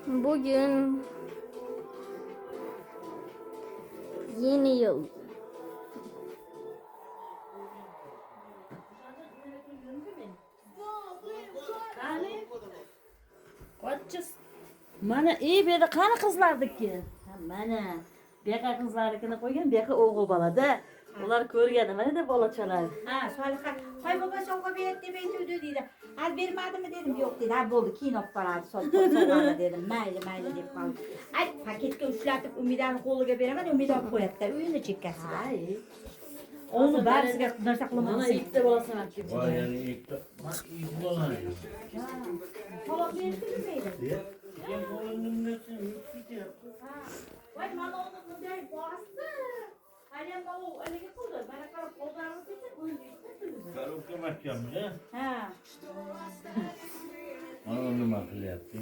Bugün yeni yıl. Kaçız. Mana iyi bir de kanı kızlardık ki. Mana. Beka kızlardıkını koygan, beka oğul balada. Ular ko'rgani mana deb bola chaladi. Ha, Soliha. Hay baba soğuğa bir etti ben tüydü dedi. Al vermedi mi dedim yok dedi. Ha buldu kinop paraydı soğuğa dedim. Mayli deyip kaldı. Ay paketke uçlatıp Ümidan'ın koluga beremedi. Ümidan koyattı. Üyünü çekkesi var. Ay. Onu barisiga narsaklamasın. Mana ipte bolasın akçı. Vay yani ilk ilk olan. Kolak verdi mi beyler? Kim olanın nesin? Yok gidiyor. Vay mana onun der bastı. Alem baba öyle yapıldı. Bana kalıp kollarını seçip oyun değiştirdi. Karıp yemek yapmış ha. Ha. Onu makul yaptı.